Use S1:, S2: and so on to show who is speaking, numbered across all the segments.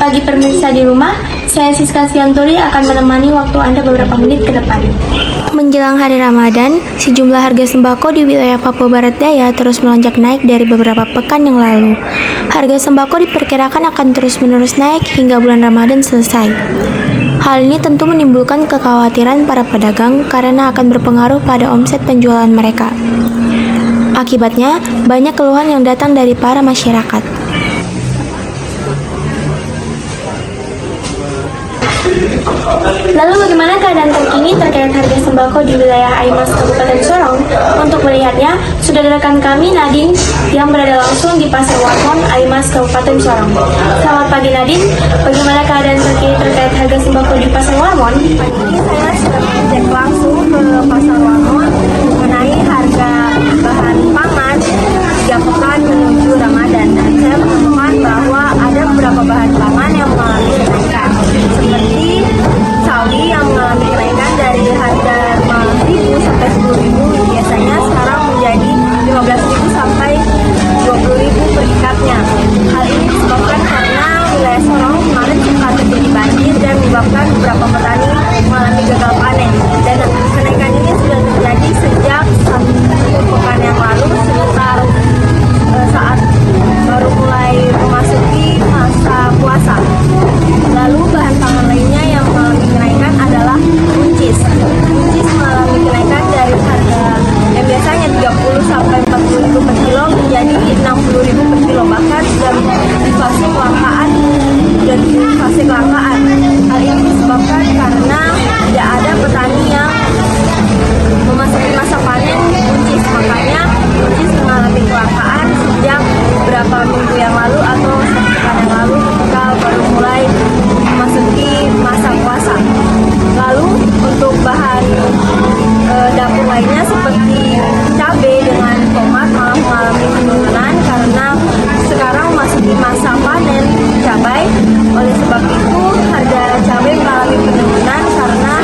S1: Bagi pemirsa di rumah, saya Siska Sianturi akan menemani waktu Anda beberapa menit ke depan. Menjelang hari Ramadan, sejumlah harga sembako di wilayah Papua Barat Daya terus melonjak naik dari beberapa pekan yang lalu. Harga sembako diperkirakan akan terus-menerus naik hingga bulan Ramadan selesai. Hal ini tentu menimbulkan kekhawatiran para pedagang karena akan berpengaruh pada omset penjualan mereka. Akibatnya, banyak keluhan yang datang dari para masyarakat. Lalu bagaimana keadaan terkini terkait harga sembako di wilayah Aimas Kabupaten Sorong? Untuk melihatnya, sudah ada rekan kami Nadine yang berada langsung di Pasar Warmon, Aimas Kabupaten Sorong. Selamat pagi Nadine, bagaimana keadaan terkini terkait harga sembako di Pasar Warmon?
S2: Pagi ini saya sudah mengecek langsung ke Pasar Warmon mengenai harga bahan pangan 3 pekan menuju Ramadan, dan saya menemukan bahwa ada beberapa bahan pangan yang mengalami kenaikan, seperti sawi yang mengalami kenaikan dari harga 5.000 sampai 10.000 biasanya sekarang menjadi 15.000 sampai 20.000 per ikatnya. Hal ini disebabkan karena wilayah Sorong kemarin sempat terjadi banjir dan menyebabkan beberapa petani mengalami gagal panen, dan kenaikan ini sudah terjadi sejak 1 pekan yang lalu sekitar saat baru mulai memasuki masa puasa. Lalu bahan pangan lainnya yang mengalami kenaikan adalah buncis. Buncis mengalami kenaikan dari harga yang biasanya 30 sampai 40.000 per kilo menjadi 60.000 per kilo, bahkan sudah di fase kelangkaan. Hal ini disebabkan karena tidak ada petani yang memasuki masa panen buncis, makanya buncis mengalami kelangkaan sejak beberapa minggu yang lalu atau 1 pekan yang lalu ketika baru mulai memasuki masa puasa. Lalu untuk bahan dapur lainnya seperti cabai dengan tomat malah mengalami penurunan karena sekarang memasuki masa panen cabai. Oleh sebab itu harga cabai mengalami penurunan karena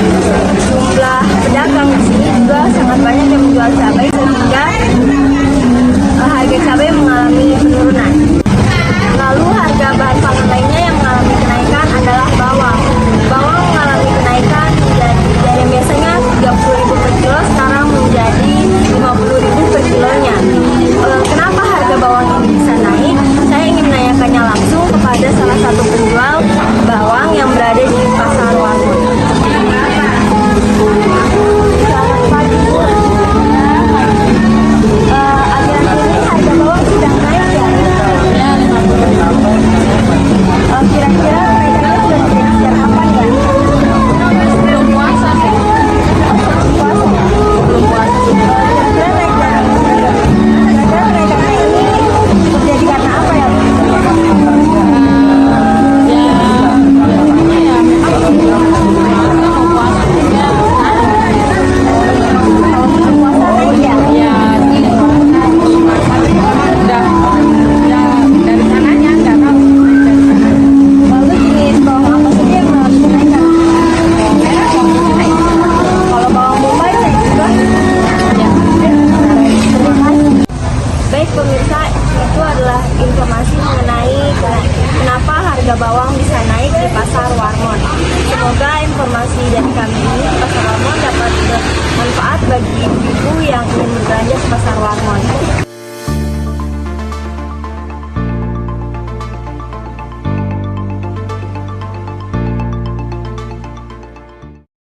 S2: jumlah pedagang di sini juga sangat banyak yang menjual cabai, sehingga harga cabai mengalami penurunan. Lalu harga bahan pangan lainnya yang mengalami kenaikan adalah bawang. Bawang mengalami kenaikan dari yang biasanya 30.000 per kilo sekarang menjadi 50.000 per kilonya. Kenapa harga bawang ini bisa naik? Saya ingin menanyakannya langsung kepada salah satu penjual bawang yang berada di Pasar Warmon. Selamat pagi Bu. Akhir-akhir ini harga bawang sedang naik ya? Kira-kira kenaikannya sudah terjadi sejak kapan ya? Sebelum puasa sih. Sebelum puasa. Kira-kira kenaikannya ini terjadi karena apa ya? Baik pemirsa, itu adalah informasi mengenai kenapa harga bawang bisa naik di Pasar Warmon. Semoga informasi dari kami ini Pasar Warmon dapat bermanfaat bagi ibu-ibu yang ingin berbelanja ke Pasar Warmon.